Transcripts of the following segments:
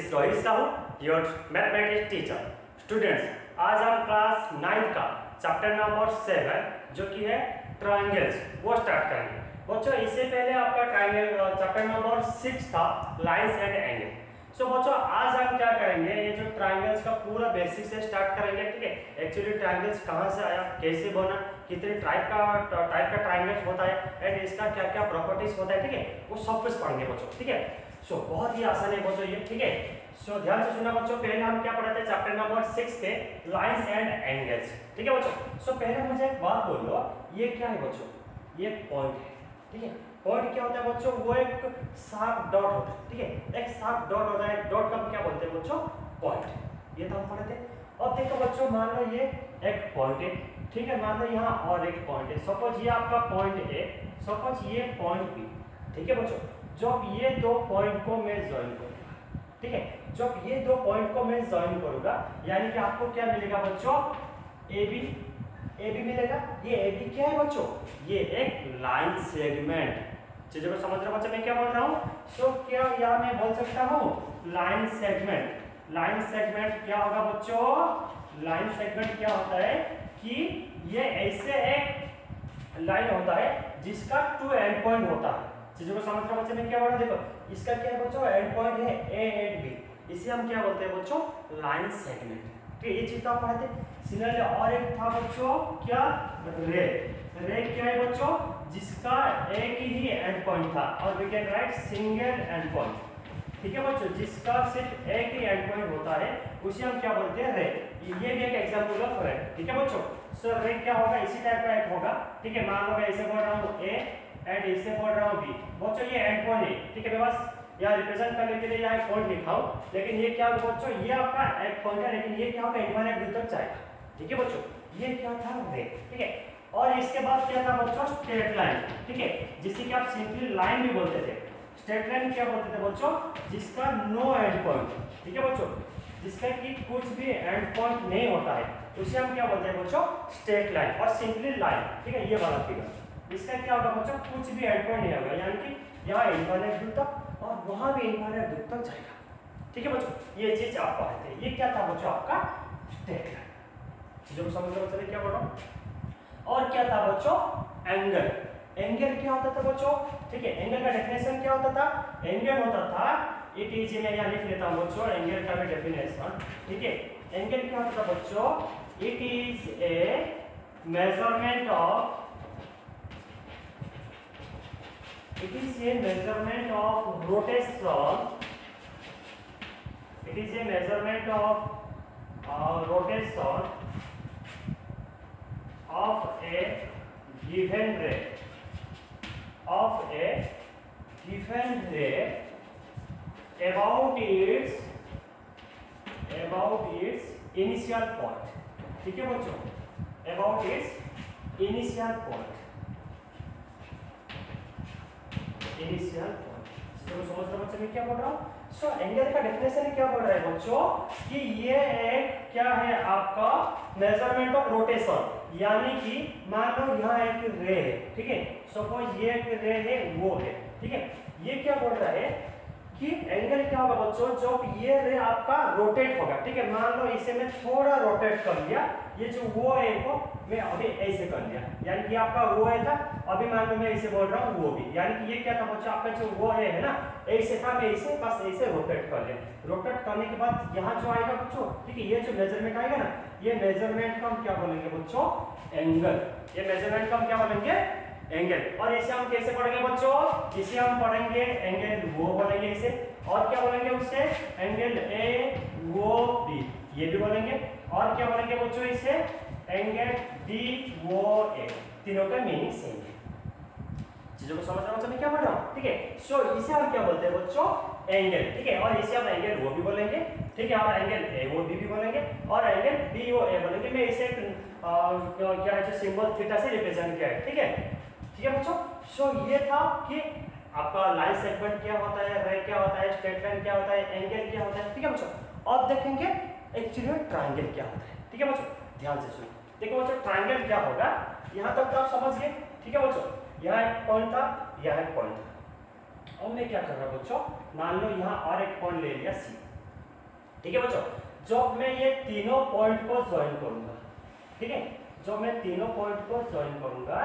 Is Rohit Sahu, your mathematics teacher. Students, आज हम class 9 का चैप्टर नंबर 7 जो कि है ट्रायंगल्स वो स्टार्ट करेंगे। बच्चों, इससे पहले आपका ट्रायंगल चैप्टर नंबर 6 था लाइंस एंड एंगल। सो बच्चों, आज हम क्या करेंगे, ये जो ट्रायंगल्स का पूरा बेसिक से स्टार्ट करेंगे। ठीक है, एक्चुअली ट्रायंगल्स कहाँ से आया, कैसे बना, कितने टाइप का ट्रायंगल्स होता है एंड इसका क्या क्या प्रॉपर्टीज होता है। ठीक है, वो सब कुछ पढ़ेंगे बच्चों। ठीक है, सो बहुत ही आसान है बच्चों ये। ठीक है, सो ध्यान से सुनना बच्चों। पहले हम क्या पढ़ाते हैं चैप्टर नंबर 6 के लाइंस एंड एंगल्स। ठीक है बच्चों, सो पहले मुझे एक बात बोलो, ये क्या है बच्चों, ये पॉइंट है। ठीक है, पॉइंट क्या होता है बच्चों, वो एक शार्प डॉट होता है। ठीक है, एक शार्प डॉट होता है, डॉट का क्या बोलते हैं बच्चों, पॉइंट। ये तो हम पढ़े थे। अब देखो बच्चों, मान लो ये एक पॉइंट है। ठीक है, मान लो यहाँ और एक पॉइंट है। सपोज ये आपका पॉइंट है, सपोज ये पॉइंट बी। ठीक है बच्चों, जब ये दो पॉइंट को मैं ज्वाइन करूंगा, ठीक है, जब ये दो पॉइंट को मैं ज्वाइन करूंगा, यानी कि आपको क्या मिलेगा बच्चों, AB मिलेगा। ये AB क्या है बच्चों, ये एक लाइन सेगमेंट। चीजों को समझ रहे हो बच्चों मैं क्या बोल रहा हूँ। सो क्या यहाँ मैं बोल सकता हूँ लाइन सेगमेंट। लाइन सेगमेंट क्या होगा बच्चों, लाइन सेगमेंट क्या होता है कि ये ऐसे एक लाइन होता है जिसका 2 एंड पॉइंट होता है। चीजों को समझ रहे हो बच्चों मैं क्या बोल रहा हूँ। देखो, इसका क्या है बच्चों, एंड पॉइंट है A एंड B, इसे हम क्या बोलते हैं बच्चों, लाइन सेगमेंट। ठीक है, ये चीज तो आप पढ़ाते हैं। सिमिलरली और एक था बच्चों क्या, रे। रे क्या है बच्चों, जिसका एक ही एंड पॉइंट था, और we can write single end point. ठीक है बच्चों, जिसका सिर्फ एक ही एंड पॉइंट होता है उसे हम क्या बोलते हैं, रे। ये भी एक एग्जांपल ऑफ रे। ठीक है बच्चों, सो रे क्या होगा, इसी टाइप का एक होगा। ठीक है, मान लो मैं इसे बोल रहा हूँ A एंड इसे बोल रहा हूँ B। बच्चों ये एंड पॉइंट है। ठीक है, मैं बस यहाँ रिप्रेजेंट करने के लिए यहाँ एक पॉइंट लिखा हूँ, लेकिन ये क्या होगा बच्चों, ये आपका एक पॉइंट है, लेकिन ये क्या होगा, इनफाइनाइट दूर तक जाएगा। ठीक है बच्चों, ये क्या था, रे। ठीक है, और इसके बाद क्या था बच्चों, स्ट्रेट लाइन। ठीक है, जिसे कि आप सिंपली लाइन भी बोलते थे। स्ट्रेट लाइन क्या बोलते थे बच्चों, जिसका नो एंड पॉइंट। ठीक है बच्चों, जिसका कि कुछ भी एंड पॉइंट नहीं होता है उसे हम क्या बोलते हैं बच्चों, स्ट्रेट लाइन और सिंपली लाइन। ठीक है, ये वाला फिगर, इसका क्या होगा बच्चों, कुछ भी एंड पॉइंट नहीं होगा, यानी कि यहाँ इनफाइनाइट दूर तक और वहां भी इनफाइनाइट दूर तक जाएगा। ठीक है बच्चों, ये चीज आप पढ़ते हैं। ये क्या था बच्चों, आपका स्ट्रेट लाइन। चीजों को समझ रहे हो क्या बोल रहा हूँ। और क्या था बच्चों, एंगल। एंगल क्या होता था बच्चों, ठीक है, एंगल का डेफिनेशन क्या होता था, एंगल होता था, इट इज, मैं यहाँ लिख लेता हूँ बच्चों एंगल का भी डेफिनेशन। ठीक है, एंगल क्या होता था बच्चों, it is a measurement of, it is a measurement of rotation, it is a measurement of rotation of a given ray, of a given ray about its initial point। ठीक है बच्चों, about its initial point, initial point. तो समझ रहे हो बच्चों मैं क्या बोल रहा हूँ। सो एंगल का डेफिनेशन क्या बोल रहा है बच्चों, कि ये एक क्या है आपका मेजरमेंट ऑफ रोटेशन, यानी कि मान लो यहाँ एक रे है। ठीक है, सपोज ये एक रे है, वो है। ठीक है, ये क्या बोल रहा है कि एंगल क्या होगा बच्चों, जब ये रे आपका रोटेट होगा। ठीक है, मान लो इसे मैं थोड़ा रोटेट कर लिया, ये जो वो है को मैं अभी ऐसे कर लिया, यानी कि आपका वो है था, अभी मान लो मैं इसे बोल रहा हूँ वो भी, यानी कि ये क्या था बच्चों, आपका जो वो है ना, ऐसे था, मैं इसे बस ऐसे रोटेट कर लिया। रोटेट करने के बाद यहाँ जो आएगा बच्चों, ठीक है, ये जो मेजरमेंट आएगा ना, ये मेजरमेंट का हम क्या बोलेंगे बच्चों, एंगल। ये मेजरमेंट का हम क्या बोलेंगे, एंगल। और इसे हम कैसे पढ़ेंगे बच्चों, इसे हम पढ़ेंगे एंगल वो बोलेंगे इसे, और क्या बोलेंगे उससे, एंगल ए वो बी, ये भी बोलेंगे। और क्या बोलेंगे बच्चों इसे, एंगल डी वो ए। तीनों का मीनिंग सेम है। चीजों को समझ रहे हो मैं क्या बोल रहा हूँ। ठीक है, सो इसे हम क्या बोलते हैं बच्चों, एंगल। ठीक है, और इसे हम एंगल वो भी बोलेंगे। ठीक है, और एंगल ए वो बी भी बोलेंगे, और एंगल बी ओ ए बोलेंगे। मैं इसे क्या है जो सिंबल थीटा से रिप्रेजेंट किया है। ठीक है, ठीक है बच्चों, सो ये था कि आपका लाइन सेगमेंट क्या होता है, रे क्या होता है, स्ट्रेट लाइन क्या होता है, एंगल क्या होता है। ठीक है बच्चों, अब देखेंगे एक्चुअली में ट्रायंगल क्या होता है। ठीक है बच्चों, ध्यान से सुनो। देखो बच्चों, ट्रायंगल क्या होगा, यहाँ तक तो आप समझ गए। ठीक है बच्चों, यहाँ एक पॉइंट था, यहाँ एक पॉइंट था। अब मैं क्या कर रहा हूँ बच्चों, मान लो यहाँ और एक पॉइंट ले लिया C। ठीक है बच्चों, जब मैं ये तीनों पॉइंट को ज्वाइन करूंगा, ठीक है, जब मैं तीनों पॉइंट को ज्वाइन करूंगा,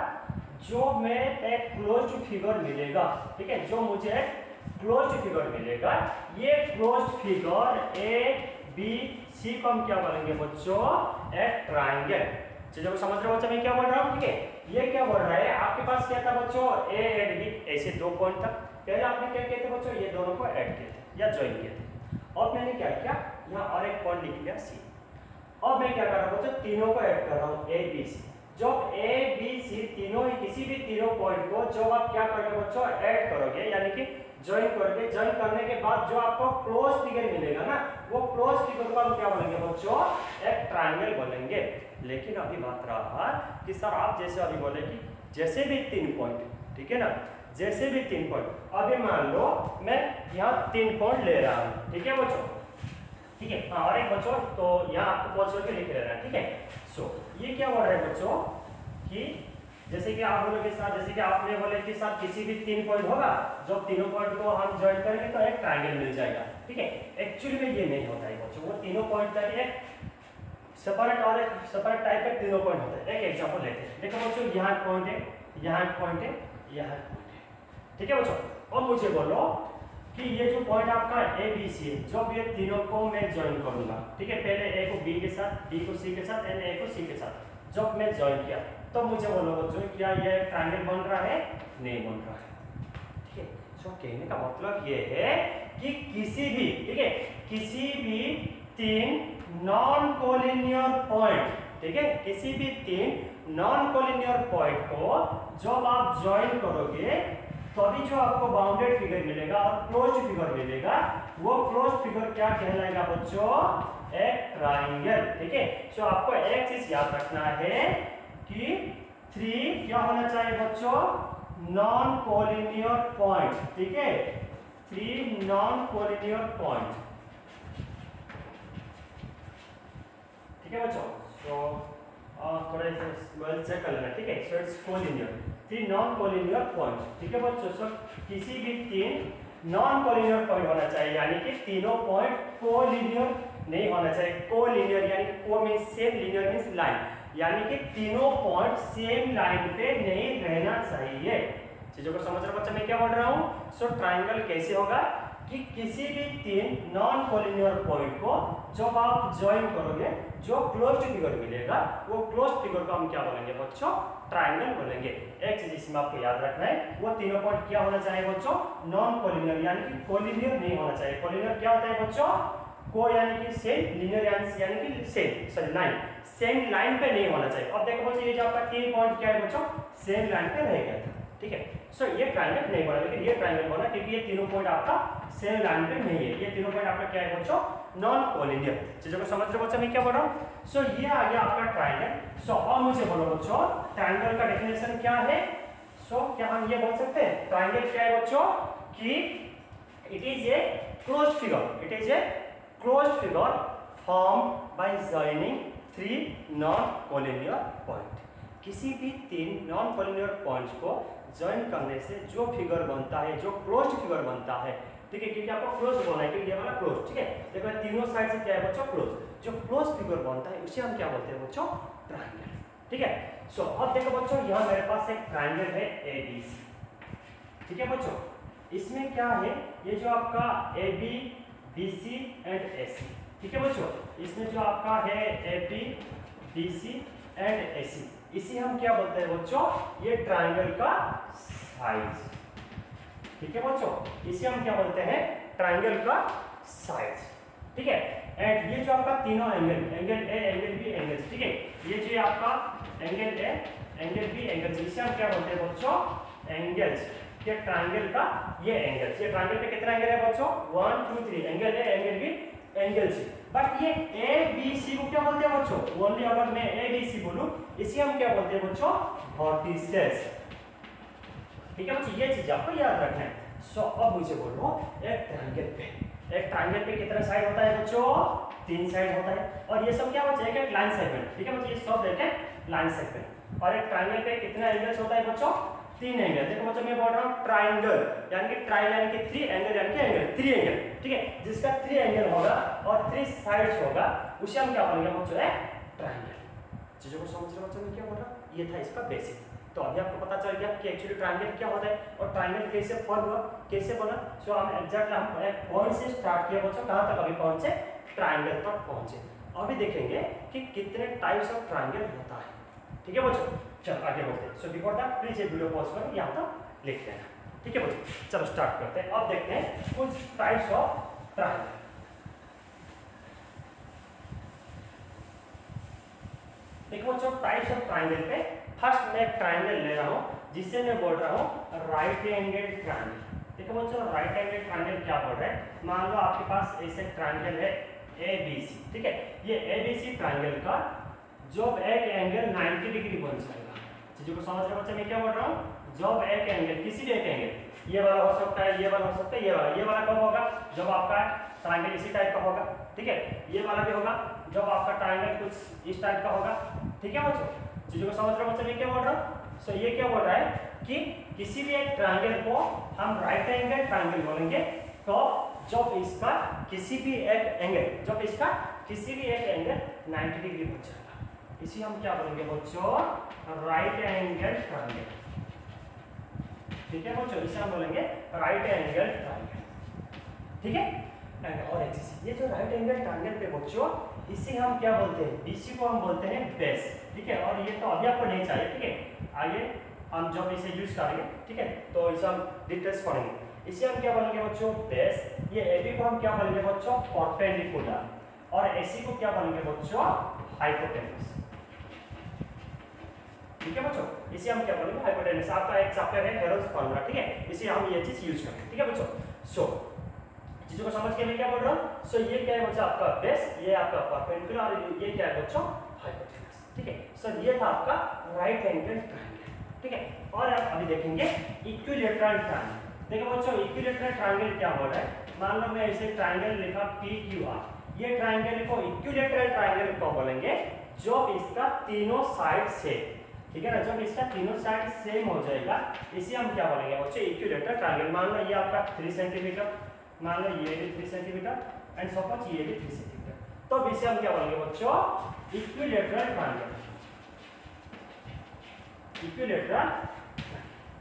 जो मैं एक क्लोज्ड फिगर मिलेगा, ठीक है, जो मुझे एक क्लोज्ड फिगर मिलेगा, ये closed figure A B C को हम क्या बोलेंगे बच्चों, एक ट्राइंगल। चीजों को समझ रहे हो बच्चों, मैं क्या बोल रहा हूँ, ठीक है, ये क्या बोल रहा है, आपके पास क्या था बच्चों, ए एंड बी, ऐसे दो पॉइंट था, पहले आपने क्या किए थे बच्चों, ये दोनों को ऐड किए थे या ज्वाइन किए थे, और मैंने क्या किया, यहाँ और एक पॉइंट लिख लिया सी। अब मैं क्या कर रहा हूँ बच्चों, तीनों को ऐड कर रहा हूँ ए बी सी। जब ए बी सी तीनों ही किसी भी तीनों पॉइंट को जब आप क्या करोगे बच्चों, ऐड करोगे, यानी कि ज्वाइन करोगे, ज्वाइन करने के बाद जो आपको क्लोज फिगर मिलेगा ना, वो क्लोज फिगर को हम क्या बोलेंगे बच्चों, एक ट्रायंगल बोलेंगे। लेकिन अभी बात रहा कि सर आप जैसे अभी बोले कि जैसे भी 3 पॉइंट, ठीक है ना, जैसे भी 3 पॉइंट, अभी मान लो मैं यहाँ 3 पॉइंट ले रहा हूँ, ठीक है बच्चों, ठीक है, हाँ, और एक बच्चों तो यहाँ आपको पॉज करके लिख लेना, ठीक है। सो ये क्या बोल रहा है बच्चों कि जैसे कि आप बोलोगे सर, जैसे कि आपने बोले कि सर किसी भी 3 पॉइंट होगा, जब तीनों पॉइंट को हम ज्वाइन करेंगे तो एक ट्रायंगल मिल जाएगा, ठीक है। एक्चुअली में ये नहीं होता है बच्चों, वो तीनों पॉइंट का एक सेपरेट और एक सेपरेट टाइप के तीनों पॉइंट होते हैं। एक एग्जांपल लेते हैं, देखो बच्चों, यहाँ पॉइंट है, यहाँ पॉइंट है, यहाँ पॉइंट है, ठीक है बच्चों। और मुझे बोलो कि ये जो पॉइंट आपका ए बी सी है, जब ये तीनों को मैं ज्वाइन करूंगा, ठीक है, पहले ए को बी के साथ, बी को सी के साथ एंड ए को सी के साथ, जब मैं ज्वाइन किया तो मुझे बोलो बच्चों क्या ये ट्रायंगल बन रहा है, नहीं बन रहा है, ठीक है। सो कहने का मतलब ये है कि किसी भी, ठीक है, किसी भी 3 नॉन कोलिनियर पॉइंट, ठीक है, किसी भी 3 नॉन कोलिनियर पॉइंट को जब आप ज्वाइन करोगे तभी जो आपको बाउंडेड फिगर मिलेगा और क्लोज्ड फिगर मिलेगा, वो क्लोज्ड फिगर क्या कहलाएगा बच्चों, एक ट्रायंगल, ठीक है। सो आपको एक चीज याद रखना है कि 3 क्या होना चाहिए बच्चों, नॉन कोलिनियर पॉइंट, ठीक है, 3 नॉन कोलिनियर पॉइंट, ठीक है बच्चों। सो थोड़ा चेक कर लेना, ठीक है। So it's collinear, 3 non collinear points, ठीक है बच्चों। सो किसी भी 3 नॉन कोलिनियर पॉइंट होना चाहिए, यानी कि तीनों पॉइंट कोलिनियर नहीं होना चाहिए। कोलिनियर यानी कि को means same, linear means line, यानी कि तीनों पॉइंट सेम लाइन पे नहीं रहना चाहिए। चीजों को समझ रहे बच्चा मैं क्या बोल रहा हूँ। सो ट्रायंगल कैसे होगा कि किसी भी 3 नॉन कोलिनियर पॉइंट को जब आप ज्वाइन करोगे, जो क्लोज्ड फिगर मिलेगा, वो क्लोज्ड फिगर को हम क्या बोलेंगे बच्चों, ट्रायंगल बोलेंगे। एक चीज इसमें आपको याद रखना है, वो तीनों पॉइंट क्या होना चाहिए बच्चों, नॉन कोलिनियर, यानी कि कोलिनियर नहीं होना चाहिए। कोलिनियर क्या होता है बच्चों, को यानी कि सेम, लिनियर यानी कि same, sorry line, same line पे नहीं होना चाहिए। अब देखो बच्चों, ये जो आपका 3 पॉइंट क्या है बच्चों, सेम लाइन पे रह गया था, ठीक है। सो ये ट्रायंगल नहीं बना, लेकिन ये ट्रायंगल बना क्योंकि ये तीनों पॉइंट आपका सेम लाइन पे नहीं है। ये तीनों पॉइंट आपका क्या है बच्चों, नॉन कोलिनियर। चीजों को समझ रहे हो बच्चों मैं क्या बोल रहा हूँ। सो ये आ गया आपका ट्रायंगल। सो अब मुझे बोलो बच्चों, ट्रायंगल का डेफिनेशन क्या है। सो क्या हम ये बोल सकते हैं ट्रायंगल क्या है बच्चों, कि it is a closed figure, it is a closed figure formed by joining 3 non collinear point. किसी भी 3 नॉन कोलिनियर पॉइंट्स को ज्वाइन करने से जो फिगर बनता है, जो क्लोज्ड फिगर बनता है, ठीक है, क्योंकि आपको क्लोज बोलना है, क्योंकि ये वाला क्लोज, ठीक है। देखो तीनों साइड से क्या है बच्चों, क्लोज, जो क्लोज फिगर बनता है उसे हम क्या बोलते हैं बच्चों, ट्रायंगल, ठीक है। सो अब देखो बच्चों, यहाँ मेरे पास एक ट्रायंगल है ABC, ठीक है बच्चों। इसमें क्या है, ये जो आपका AB BC एंड AC, ठीक है बच्चों, इसमें जो आपका है AB BC एंड AC, इसे हम क्या बोलते हैं बच्चों, ये ट्रायंगल का साइज, ठीक है बच्चों, इसे हम क्या बोलते हैं, ट्रायंगल का साइज, ठीक है। एंड ये जो आपका तीनों angle, angle A angle B angle C, ठीक है, ये जो आपका angle A angle B angle C, इसे हम क्या बोलते हैं बच्चों, एंगल्स के ट्रायंगल का ये एंगल। ये ट्रायंगल पे कितना एंगल है बच्चों, 1 2 3, angle A angle B angle C। But ये ABC को क्या बोलते हैं बच्चों, ओनली अगर मैं ABC बोलूं, इसे हम क्या बोलते हैं बच्चों, वर्टिसेस, ठीक है बच्चों, ये चीज आपको याद रखना है। सो अब मुझे बोलो, एक ट्रायंगल पे कितना साइड होता है बच्चों, 3 साइड होता है, और ये सब क्या बच्चों, एक लाइन सेगमेंट, ठीक है बच्चों, ये सब एक लाइन सेगमेंट। और एक ट्रायंगल पे कितना एंगल्स होता है बच्चों, 3 एंगल। देखो बच्चों मैं बोल रहा हूँ ट्राइंगल यानी कि ट्राई यानी कि 3 एंगल यानी कि एंगल 3 एंगल, ठीक है, जिसका 3 एंगल होगा और 3 साइड्स होगा उसे हम क्या बोलेंगे बच्चों है ट्राइंगल। चीजों को समझ रहे बच्चों मैं क्या बोल रहा हूँ, ये था इसका बेसिक। तो अभी आपको पता चल गया कि एक्चुअली ट्राइंगल क्या होता है और ट्राइंगल कैसे फॉर्म हुआ, कैसे बना। सो हम एग्जैक्टली हम एक पॉइंट से स्टार्ट किया बच्चों, कहां तक अभी पहुंचे, ट्राइंगल तक पहुंचे। अभी देखेंगे कि कितने टाइप्स ऑफ ट्राइंगल होता है, ठीक है बच्चों। चलो आगे बढ़ते हैं। सो बिफोर दैट प्लीज ये वीडियो पॉज करो, यहां तक लिख लेना, ठीक है बच्चों। चलो स्टार्ट करते हैं। अब देखते हैं कुछ टाइप्स ऑफ ट्राइंगल। देखो बच्चों टाइप्स ऑफ ट्राइंगल पे फर्स्ट मैं एक ट्राइंगल ले रहा हूं जिससे मैं बोल रहा हूं राइट एंगल ट्राइंगल। देखो बच्चों राइट एंगल ट्राइंगल क्या बोल रहा है, मान लो आपके पास ऐसे ट्राइंगल है ABC, ठीक है। ये ABC ट्राइंगल का जब एक एंगल 90 डिग्री बन जाएगा, चीजों को समझ रहे बच्चे मैं क्या बोल रहा हूँ, जब एक एंगल किसी भी एक एंगल, ये वाला हो सकता है, ये वाला हो सकता है, ये वाला कब होगा, जब आपका ट्राइंगल इसी टाइप का होगा, ठीक है। ये वाला भी होगा जब आपका ट्राइंगल कुछ इस टाइप का होगा, ठीक है बच्चों। चीजों को समझ रहे बच्चे मैं क्या बोल रहा हूँ। सो ये क्या बोल रहा है कि किसी भी एक ट्राइंगल को हम राइट एंगल ट्राइंगल बोलेंगे तो जब इसका किसी भी एक एंगल 90 डिग्री बन जाएगा, इसी हम क्या बोलेंगे बच्चों, राइट एंगल ट्राइंगल, ठीक है बच्चों। इसे हम बोलेंगे राइट एंगल ट्राइंगल, ठीक है। और एक चीज, ये जो राइट एंगल ट्राइंगल पे बच्चों इसे हम क्या बोलते हैं, BC को हम बोलते हैं बेस, ठीक है। और ये तो अभी आपको नहीं चाहिए, ठीक है, आगे हम जब इसे यूज करेंगे, ठीक है, तो इसे हम डिटेल्स पढ़ेंगे। इसे हम क्या बोलेंगे बच्चों बेस। ये AB को हम क्या बोलेंगे बच्चों परपेंडिकुलर, और AC को क्या बोलेंगे बच्चों हाइपोटेन्यूस, ठीक है बच्चों। इसे हम क्या बोलेंगे हाइपोटेन्यूस। आपका एक चैप्टर है हेरोल्ड्स फार्मूला, ठीक है, इसे हम ये चीज यूज करेंगे, ठीक है बच्चों। सो चीजों को समझ के मैं क्या बोल रहा हूँ। सो ये क्या है बच्चों आपका बेस, ये आपका परपेंडिकुलर, और ये क्या है बच्चों हाइपोटेन्यूस, ठीक है। सो ये था आपका राइट एंगल ट्रायंगल, ठीक है। और आप अभी देखेंगे इक्विलैटरल ट्रायंगल। देखो बच्चों इक्विलैटरल ट्रायंगल क्या बोल रहा है, मान लो मैं इसे ट्रायंगल लिखा PQR, ये ट्रायंगल को इक्विलैटरल ट्रायंगल को बोलेंगे जब इसका तीनों साइड से, ठीक है ना, जब इसका तीनों साइड सेम हो जाएगा इसे हम क्या बोलेंगे बच्चों इक्विलैटरल ट्रायंगल। मान लो ये आपका 3 सेंटीमीटर, मान लो ये भी 3 सेंटीमीटर एंड सपोज ये भी 3 सेंटीमीटर, तो इसे हम क्या बोलेंगे बच्चों इक्विलैटरल ट्रायंगल, इक्विलैटरल,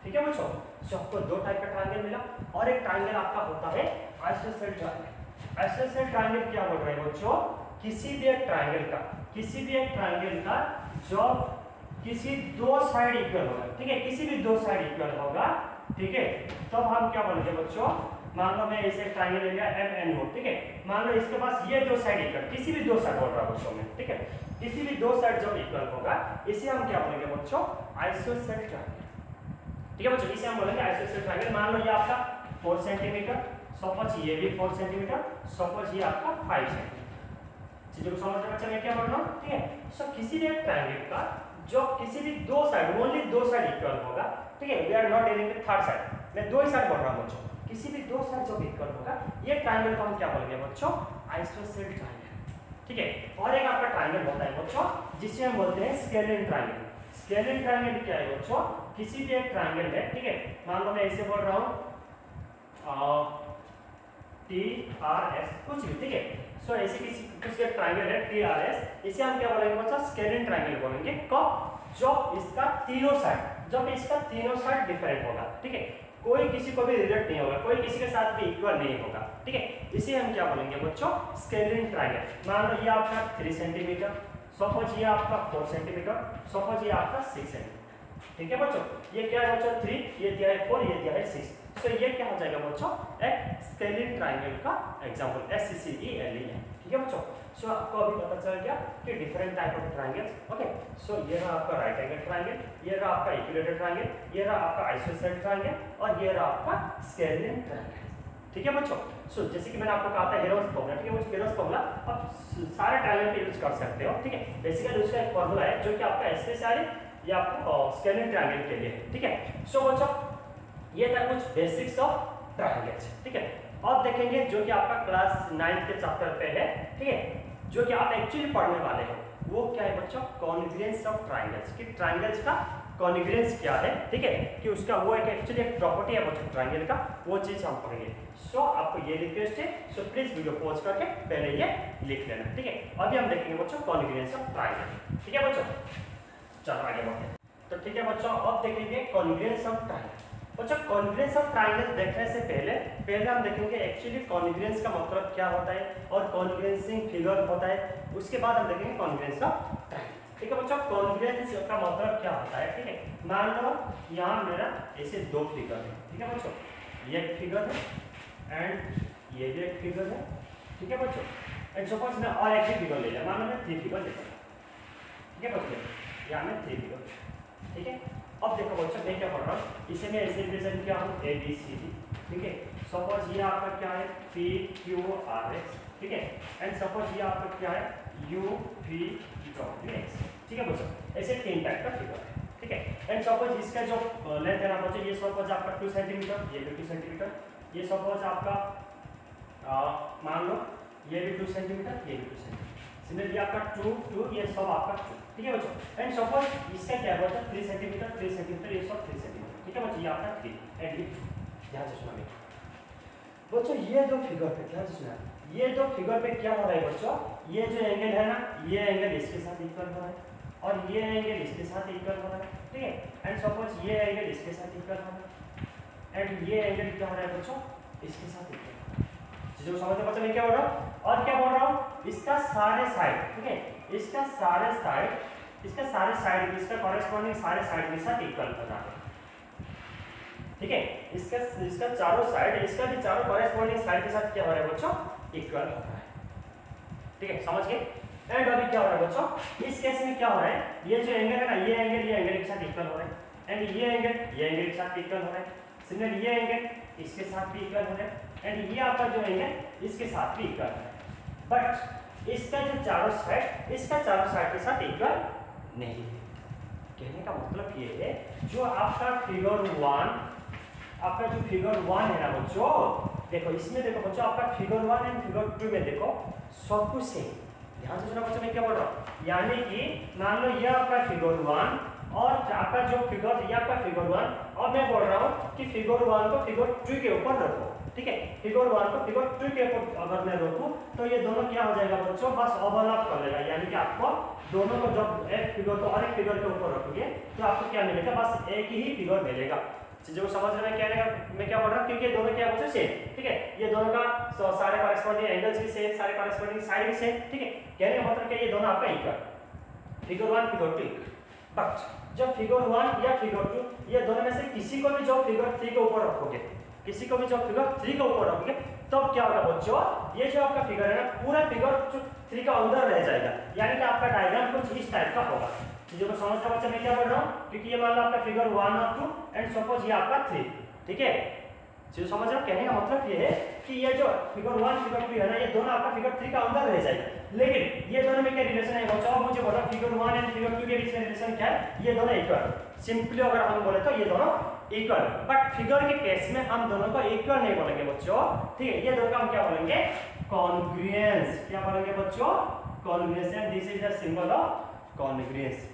ठीक है बच्चों। सो आपको दो टाइप का ट्रायंगल मिला, और एक ट्रायंगल आपका होता है आइसोसेलेस ट्रायंगल। आइसोसेलेस ट्रायंगल क्या बोल रहे हैं बच्चों, किसी भी एक ट्रायंगल का जो किसी दो साइड इक्वल होगा, ठीक है, किसी भी दो साइड इक्वल होगा, ठीक है, तब हम क्या बोलेंगे बच्चों, मान लो मैं इसे ट्रायंगल ले लिया MNO, ठीक है, मान लो इसके पास ये दो साइड इक्वल, किसी भी दो साइड बोल रहा हूं बच्चों में, ठीक है, किसी भी दो साइड जब इक्वल होगा इसे हम क्या बोलेंगे बच्चों आइसोसेलेस ट्रायंगल, ठीक है बच्चों। इसे हम बोलेंगे आइसोसेलेस ट्रायंगल। मान लो ये आपका 4 सेंटीमीटर, सपोज ये भी 4 सेंटीमीटर, सपोज ये आपका 5 सेंटीमीटर। चीजों को समझ रहे बच्चे मैं क्या बोल रहा हूं, ठीक है। सो किसी भी ट्रायंगल का जो किसी भी दो साइड, ओनली दो साइड इक्वल होगा, ठीक है, we are not dealing with third side, मैं दो ही साइड बोल रहा हूं बच्चों, किसी भी दो साइड जब इक्वल होगा ये ट्रायंगल को हम क्या बोलेंगे बच्चों आइसोसेलेस ट्रायंगल, ठीक है। और एक आपका ट्रायंगल होता है बच्चों जिसे हम बोलते हैं स्केलिन ट्रायंगल। स्केलिन ट्रायंगल क्या है बच्चों, किसी भी एक ट्रायंगल है, ठीक है, मान लो मैं इसे बोल रहा हूं TRS कुछ भी, ठीक है। सो ऐसे किसी कुछ एक ट्रायंगल है TRS, इसे हम क्या बोलेंगे बच्चों स्केलिन ट्रायंगल बोलेंगे कब, जब इसका तीनों साइड डिफरेंट होगा, ठीक है, कोई किसी को भी रिलेट नहीं होगा, कोई किसी के साथ भी इक्वल नहीं होगा, ठीक है, इसे हम क्या बोलेंगे बच्चों स्केलिन ट्रायंगल। मान लो ये आपका 3 सेंटीमीटर, सपोज ये आपका 4 सेंटीमीटर, सपोज ये आपका 6 सेंटीमीटर, ठीक है बच्चों। ये क्या है बच्चों 3, ये दिया है 4, ये दिया है 6, तो ये क्या हो जाएगा बच्चों एक स्केलिन ट्रायंगल का एग्जांपल SCCELEN, ठीक है बच्चों। सो आपको अभी पता चल गया कि different type of triangles, okay. So ये रहा आपका राइट एंगल ट्रायंगल, ये रहा आपका इक्विलैटरल ट्रायंगल, ये रहा आपका आइसोसेलेस ट्रायंगल, और ये रहा आपका स्केलिन ट्रायंगल, ठीक है बच्चों। सो जैसे कि मैंने आपको कहा था हेरोल्ड्स फार्मूला, ठीक है, वो हेरोल्ड्स फार्मूला आप सारे ट्रायंगल पे यूज कर सकते हो, ठीक है। बेसिकली उसका एक फार्मूला है जो कि आपका स्पेशली ये आपको स्केलिन ट्रायंगल के लिए है, ठीक है। सो बच्चों ये था कुछ बेसिक्स ऑफ ट्रायंगल्स, ठीक है। अब देखेंगे जो कि आपका क्लास 9 के चैप्टर पे है, ठीक है, जो कि आप एक्चुअली पढ़ने वाले हो, वो क्या है बच्चों, कॉन्ग्रुएंस ऑफ ट्राइंगल्स, कि ट्राइंगल्स का कॉन्ग्रुएंस क्या है, ठीक है, कि उसका वो एक एक्चुअली एक प्रॉपर्टी है बच्चों ट्राइंगल का, वो चीज हम पढ़ेंगे। सो आपको ये रिक्वेस्ट है, सो प्लीज वीडियो पॉज करके पहले ये लिख लेना, ठीक है। अभी हम देखेंगे बच्चों कॉन्ग्रुएंस ऑफ ट्राइंगल, ठीक है बच्चों। चलो आगे बढ़ते हैं। तो ठीक है बच्चों, अब देखेंगे कॉन्ग्रुएंस ऑफ ट्राइंगल। बच्चों कॉन्ग्रुएंस ऑफ ट्राइंगल देखने से पहले हम देखेंगे एक्चुअली कॉन्ग्रुएंस का मतलब क्या होता है और कॉन्ग्रुएंसिंग फिगर होता है, उसके बाद हम देखेंगे कॉन्ग्रुएंस ऑफ ट्राइंगल, ठीक है बच्चों। कॉन्ग्रुएंस का मतलब क्या होता है, ठीक है। मान लो यहाँ मेरा ऐसे दो फिगर है, ठीक है बच्चों, ये एक फिगर है एंड ये भी एक फिगर है, ठीक है बच्चों। एंड सपोज मैं और एक फिगर ले लिया, मान लो मैं 3 फिगर लेता हूँ, ठीक है बच्चों, यहाँ मैं 3 फिगर, ठीक है। अब देखो बच्चों मैं क्या पढ़ रहा हूँ, इसे मैं ऐसे रिप्रेजेंट किया हूँ ए बी सी डी, ठीक है। सपोज ये आपका क्या है पी क्यू आर एस, ठीक है। एंड सपोज ये आपका क्या है यू वी डब्ल्यू एक्स, ठीक है बच्चों। ऐसे 3 टाइप का फिगर है, ठीक है। एंड सपोज इसका जो लेंथ है ना बच्चों, ये सपोज आपका 2 सेंटीमीटर, ये भी 2 सेंटीमीटर, ये सपोज आपका मान लो ये भी 2 सेंटीमीटर, ये भी 2 सेंटीमीटर, सिमिलरली आपका 2 ये सब आपका 2, ठीक है बच्चों। एंड सपोज इसका क्या है बच्चों 3 सेंटीमीटर, 3 सेंटीमीटर, ये सब 3 सेंटीमीटर, ठीक है बच्चों, ये आपका 3 एंड ध्यान से सुना बच्चों, ये दो फिगर पे ध्यान से सुना, ये दो फिगर पे क्या हो रहा है बच्चों, ये जो एंगल है ना, ये एंगल इसके साथ इक्वल हो रहा है और ये एंगल इसके साथ इक्वल हो रहा है, ठीक है। एंड सपोज ये एंगल इसके साथ इक्वल हो रहा है एंड ये एंगल क्या हो रहा है बच्चों इसके साथ इक्वल, चीजों को समझते बच्चों मैं क्या बोल रहा हूँ और क्या बोल रहा हूँ, इसका सारे साइड, ठीक है, इसका सारे साइड इसका कॉरेस्पॉन्डिंग सारे साइड के साथ इक्वल बना है, ठीक है। इसका चारों साइड, इसका भी चारों कॉरेस्पॉन्डिंग साइड के साथ क्या हो रहा है बच्चों इक्वल हो रहा है, ठीक है, समझ गए। एंड अभी क्या हो रहा है बच्चों, इस केस में क्या हो रहा है, ये जो एंगल है ना, ये एंगल के साथ इक्वल हो रहा है एंड ये एंगल के साथ इक्वल हो रहा है, सिमिलरली ये एंगल इसके साथ भी इक्वल हो रहा है एंड ये आपका जो एंगल इसके साथ भी इक्वल है, बट इसका जो चारों साइड, इसका चारों साइड के साथ इक्वल नहीं है। कहने का मतलब ये है, जो आपका फिगर 1, आपका जो फिगर 1 है ना बच्चों, देखो इसमें देखो बच्चों आपका फिगर 1 एंड फिगर 2 में देखो सब कुछ सेम, ध्यान से सुना बच्चों मैं क्या बोल रहा हूँ, यानी कि मान लो ये आपका फिगर 1 और आपका जो फिगर, ये आपका फिगर 1 और मैं बोल रहा हूँ कि फिगर 1 को फिगर 2 के ऊपर रखो, ठीक है। फिगर 1 को फिगर 2 के ऊपर अगर मैं रखूँ तो ये दोनों क्या हो जाएगा बच्चों, बस ओवरलैप कर लेगा, यानी कि आपको दोनों को जब एक फिगर को और एक फिगर के ऊपर रखोगे तो आपको क्या मिलेगा, बस एक ही फिगर मिलेगा। चीजों को समझ रहे हैं मैं क्या बोल रहा हूँ, क्योंकि ये दोनों क्या बच्चों सेम, ठीक है, ये दोनों का सारे कॉरेस्पॉन्डिंग एंगल्स भी सेम, सारे कॉरेस्पॉन्डिंग साइड भी सेम, ठीक है। कहने का मतलब क्या, ये दोनों आपका इक्वल, फिगर 1 फिगर 2, बट जब फिगर 1 या फिगर 2 ये दोनों में से किसी को भी जो फिगर 3 के ऊपर रखोगे, किसी को भी जो फिगर 3 के ऊपर रखोगे तब क्या होगा बच्चों, ये जो आपका फिगर है ना पूरा फिगर 3 का अंदर रह जाएगा, यानी कि आपका डायग्राम कुछ इस टाइप का होगा। चीजों को समझ रहा बच्चा मैं क्या बोल रहा हूँ, क्योंकि ये मान लो आपका फिगर 1 और 2 एंड सपोज ये आपका 3, ठीक है। चीजों समझ रहे हो, कहने का मतलब ये है कि ये जो फिगर 1 फिगर 2 है ना, ये दोनों आपका फिगर 3 का अंदर रह जाएगा, लेकिन ये दोनों में क्या रिलेशन है बच्चों, मुझे बोलो फिगर 1 एंड फिगर 2 के बीच में रिलेशन क्या है, ये दोनों इक्वल, सिंपली अगर हम बोले तो ये दोनों इक्वल, बट फिगर के केस में हम दोनों को इक्वल नहीं बोलेंगे बच्चों, ठीक है। ये दोनों का हम क्या बोलेंगे, कॉन्ग्रुएंस, क्या बोलेंगे बच्चों, congruence, and this is the symbol of congruence.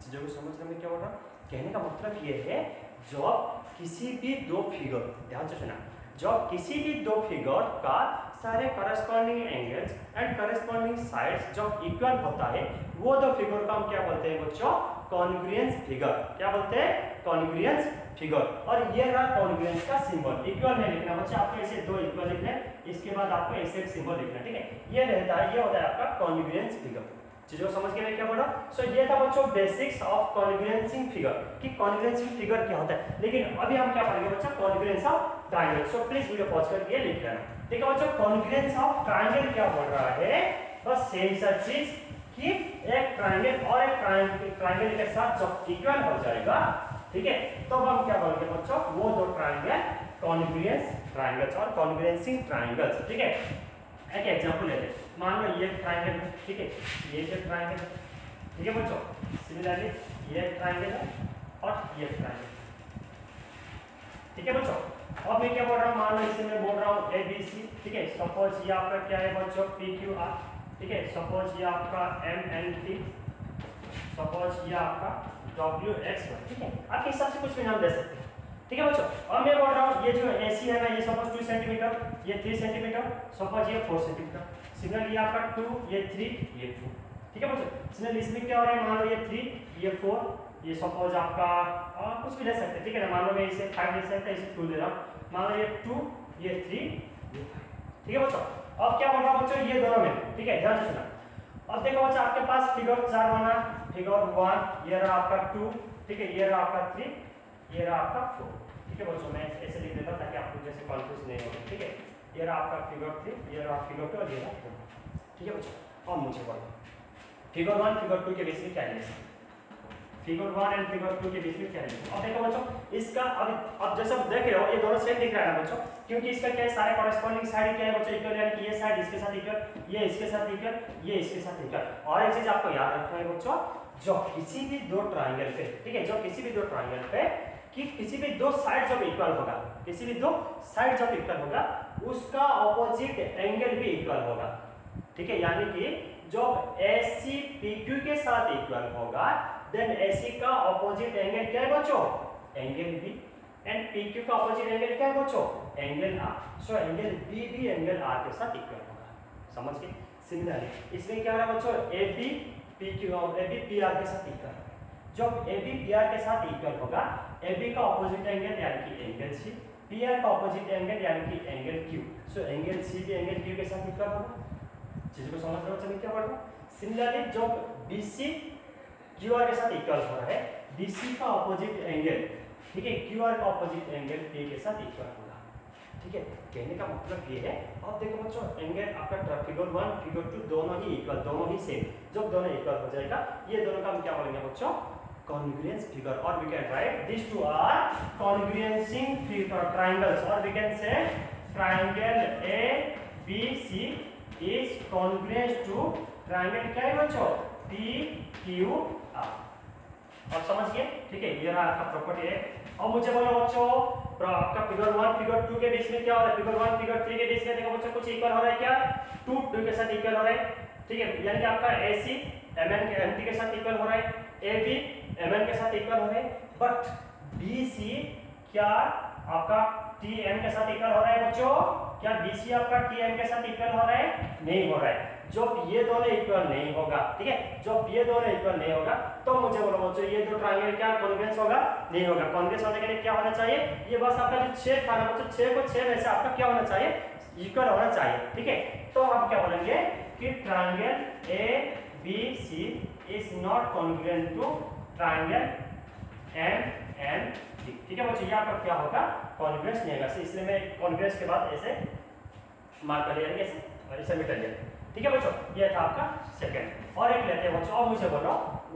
चीजों को समझ रहे हैं क्या बोल रहा हूं, कहने का मतलब ये है, जब किसी भी दो फिगर, ध्यान से सुना, जब किसी भी दो फिगर का सारे corresponding angles and corresponding sides जब इक्वल होता है, वो दो फिगर का हम क्या बोलते हैं बच्चों, कॉन्ग्रुएंस फिगर, क्या बोलते हैं, कॉन्ग्रुएंस फिगर। और ये रहा कॉन्ग्रुएंस का सिंबल, इक्वल नहीं लिखना बच्चा, आपको ऐसे दो इक्वल लिखना है, इसके बाद आपको ऐसे एक सिंबल लिखना है, ठीक है। ये रहता है, ये होता है आपका कॉन्ग्रुएंस फिगर। चीजों को समझ के मैं क्या बोला, सो ये था बच्चों बेसिक्स ऑफ कॉन्ग्रुएंसिंग फिगर, कि कॉन्ग्रुएंसिंग फिगर क्या होता है। लेकिन अभी हम क्या पढ़ेंगे बच्चा, congruence of triangle. So please video pause करके लिख लेना, ठीक है बच्चों। कॉन्ग्रुएंस ऑफ ट्रायंगल क्या बोल रहा है, बस सेम सा चीज कि एक ट्रायंगल और एक ट्रायंगल के साथ जब इक्वल हो जाएगा, ठीक है, तो हम क्या बोलेंगे बच्चों, वो दो ट्रायंगल कॉन्ग्रुएंस ट्रायंगल्स और कॉन्ग्रुएंसिंग ट्रायंगल्स, ठीक है। एक एग्जांपल ले ले, मान लो ये ट्रायंगल है, ठीक है, ये जो ट्रायंगल है, ठीक है बच्चों, सिमिलरली ये ट्रायंगल है और ये ट्रायंगल, ठीक है बच्चों। अब मैं क्या बोल रहा हूँ, मान लो इसे मैं बोल रहा हूँ ABC, ठीक है। सपोज ये आपका क्या है बच्चों, PQR, ठीक है। सपोज ये आपका MNP, सपोज ये आपका WX1, ठीक है, आपके हिसाब से कुछ भी नाम दे सकते हैं, ठीक है बच्चों। अब मैं बोल रहा हूँ ये जो AC है ना, ये सपोज 2 सेंटीमीटर, ये 3 सेंटीमीटर, सपोज ये 4 सेंटीमीटर, सिग्नल ये आपका 2, ये 3, ये 2, ठीक है बच्चों। सिग्नल इसमें क्या हो रहा है, मान लो ये 3, ये 4, ये सपोज आपका कुछ भी ले सकते हैं, ठीक है ना, मान लो मैं इसे 5 ले सकता है, इसे 2 ले रहा हूँ, मान लो ये 2, ये 3, ये 5, ठीक है बच्चों। अब क्या बोल रहा हूँ बच्चों, ये दोनों में, ठीक है, ध्यान से सुना। अब देखो बच्चों, आपके पास फिगर 4 बना, फिगर 1, ये रहा आपका 2, ठीक है, ये रहा आपका 3, ये रहा आपका 4, ठीक है बच्चों। मैं ऐसे लिख देता हूं ताकि आपको जैसे कंफ्यूज नहीं हो, ठीक है। ये रहा आपका फिगर 3, ये रहा फिगर 2 और ये रहा 4, ठीक है बच्चों। अब मुझे बोलो फिगर 1 फिगर 2 के बीच में क्या रिलेशन, फिगर 1 एंड फिगर 2 के बीच में क्या रिलेशन। अब देखो बच्चों, इसका अब जैसे आप देख रहे हो ये दोनों सेम दिख रहा है ना बच्चों, क्योंकि इसका क्या है, सारे कॉरेस्पॉन्डिंग साइड क्या है बच्चों, इक्वल, यानी कि ये साइड इसके साथ इक्वल, ये इसके साथ इक्वल, ये इसके साथ इक्वल। और एक चीज आपको याद रखना है बच्चों, जो किसी भी दो ट्रायंगल पे, ठीक है, जो किसी भी दो ट्रायंगल पे कि किसी भी दो साइड जब इक्वल होगा, किसी भी दो साइड जब इक्वल होगा, उसका ऑपोजिट एंगल भी इक्वल होगा, ठीक है। यानी कि जब AC PQ के साथ इक्वल होगा, देन AC का ऑपोजिट एंगल क्या है बच्चों, एंगल B, एंड PQ का ऑपोजिट एंगल क्या है बच्चों, angle R। So angle B भी एंगल R के साथ इक्वल होगा, समझ गए। सिमिलरली इसमें क्या रहा बच्चों, AB PQ और AB PR के साथ इक्वल होगा। जब AB PR के साथ इक्वल होगा, AB का ऑपोजिट एंगल यानी कि एंगल C, PR का ऑपोजिट एंगल यानी कि angle Q। So angle C भी एंगल Q के साथ इक्वल होगा। चीज को समझ रहे हो, चलिए क्या पढ़ रहा हूं। सिमिलरली जब BC QR के साथ इक्वल हो रहा है, BC का ऑपोजिट एंगल, ठीक है, QR का ऑपोजिट एंगल P के साथ इक्वल होगा, ठीक है। कहने का मतलब ये है, अब देखो बच्चों, एंगल आपका फिगर 1 फिगर 2 दोनों ही इक्वल, दोनों ही सेम, जब दोनों इक्वल हो जाएगा, ये दोनों का हम क्या बोलेंगे बच्चों, congruence figure, or we can write these two are congruencing triangles, or we can say triangle ABC is congruent to triangle क्या है बच्चों, PQR। अब समझिए, ठीक है, ये रहा आपका प्रॉपर्टी है। अब मुझे बोलो बच्चों, आपका फिगर 1 फिगर 2 के बीच में क्या हो रहा है, फिगर 1 फिगर 3 के बीच में देखो बच्चों कुछ इक्वल हो रहा है, क्या 2 2 के साथ इक्वल हो रहा है, ठीक है, यानी कि आपका AC MT के साथ इक्वल हो रहा है, AB MN के साथ इक्वल हो रहे हैं, बट BC क्या आपका TM के साथ इक्वल हो रहा है बच्चों, क्या BC आपका TM के साथ इक्वल हो रहा है, नहीं हो रहा है। जब ये दोनों इक्वल नहीं होगा, ठीक है, जब ये दोनों इक्वल नहीं होगा, तो मुझे बोलो बच्चों, ये दो ट्रायंगल क्या कॉन्ग्रुएंस होगा, नहीं होगा। कॉन्ग्रुएंस होने के लिए क्या होना चाहिए, ये बस आपका जो छेद था ना बच्चों, 6 को 6 में से आपका क्या होना चाहिए, इक्वल होना चाहिए, ठीक है। तो हम क्या बोलेंगे कि triangle ABC is not congruent to triangle MND, ठीक है बच्चों, ये आपका क्या होगा, कॉन्ग्रुएंस नहीं होगा, इसलिए मैं कॉन्ग्रुएंस के बाद ऐसे मार्क कर लिया, ऐसे और इसे मिटा लिया, ठीक है बच्चों। ये था आपका सेकंड। और एक लेते हैं बच्चों, अब मुझे बोलो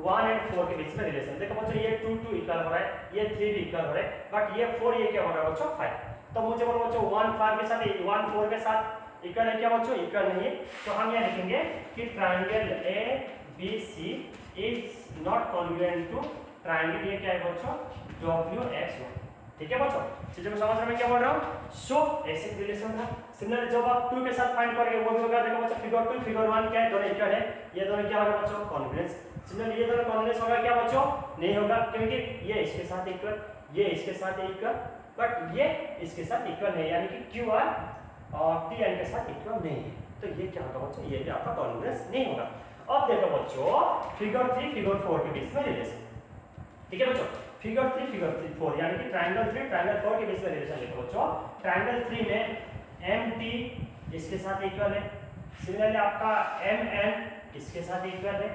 1 और 4 के बीच में रिलेशन। देखो बच्चों, ये 2 2 इक्वल हो रहा है, ये 3 भी इक्वल हो रहा है, बट ये 4 ये क्या हो रहा है बच्चों, 5। तो मुझे बोलो बच्चों 1 5 के साथ 1 4 के साथ इक्वल है क्या बच्चों, इक्वल नहीं है। तो हम ये लिखेंगे कि triangle ABC is not congruent to triangle, ये क्या है बच्चों, WX1, ठीक है बच्चों। चीजों को समझ में क्या बोल रहा हूं, सो ऐसे रिलेशन था। सिमिलर जब आप 2 के साथ फाइंड करेंगे वो भी होगा, देखो बच्चों फिगर 2 फिगर 1 क्या है, दोनों इक्वल है, ये दोनों क्या होगा बच्चों, कॉन्ग्रुएंस। सिमिलर ये दोनों कॉन्ग्रुएंस होगा क्या बच्चों, नहीं होगा, क्योंकि ये इसके साथ इक्वल, ये इसके साथ इक्वल, बट ये इसके साथ इक्वल नहीं, यानी कि QR और TN के साथ इक्वल नहीं है। तो ये क्या होगा बच्चों, ये भी आपका कॉन्ग्रुएंस नहीं होगा। अब देखो बच्चों फिगर 3 फिगर 4 के बीच में रिलेशन, ठीक है बच्चों, फिगर 3 फिगर 4 यानी कि ट्रायंगल 3 ट्रायंगल 4 के बीच में रिलेशन देखो बच्चों। ट्रायंगल 3 में MT इसके साथ इक्वल है, सिमिलरली आपका MN इसके साथ इक्वल है,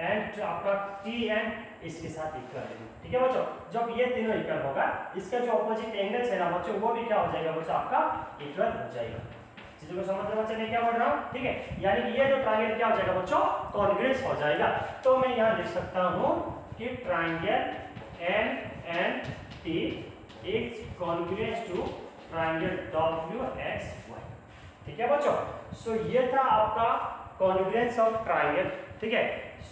एंड आपका TN इसके साथ इक्वल है, ठीक है बच्चों। जब ये तीनों इक्वल होगा, इसका जो ऑपोजिट एंगल है ना बच्चों, वो भी क्या हो जाएगा बच्चों, आपका इक्वल हो जाएगा। चीजों को समझ रहे बच्चे, मैं क्या बोल रहा हूँ, ठीक है, यानी कि ये जो ट्रायंगल क्या हो जाएगा बच्चों, कॉन्ग्रुएंस हो जाएगा। तो मैं यहाँ लिख सकता हूँ कि triangle MNT is congruent to triangle WXY, ठीक है बच्चों। सो ये था आपका कॉन्ग्रुएंस ऑफ ट्रायंगल, ठीक है।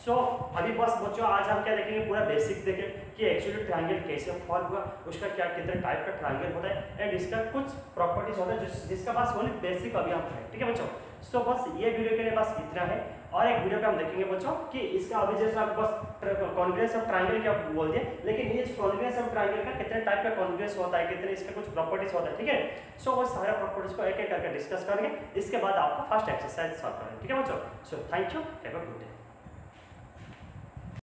सो अभी बस बच्चों आज हम क्या देखेंगे, पूरा बेसिक्स देखें कि एक्चुअली ट्रायंगल कैसे फॉर्म हुआ, उसका क्या कितने टाइप का ट्रायंगल होता है, एंड इसका कुछ प्रॉपर्टीज होता है जिसका बस ओनली बेसिक अभी हम पढ़े, ठीक है बच्चों। सो बस ये वीडियो के लिए बस इतना है, और एक वीडियो पे हम देखेंगे बच्चों कि इसका अभी जैसे आप बस कॉन्ग्रुएंस ऑफ ट्रायंगल क्या बोल दिया, लेकिन ये कॉन्ग्रुएंस ऑफ ट्रायंगल का कितने टाइप का कॉन्ग्रुएंस होता है, कितने इसके कुछ प्रॉपर्टीज होता है, ठीक है। सो वो सारे प्रॉपर्टीज को एक एक करके डिस्कस करेंगे, इसके बाद आपको फर्स्ट एक्सरसाइज सॉल्व करेंगे, ठीक है बच्चों। So thank you, have a good day.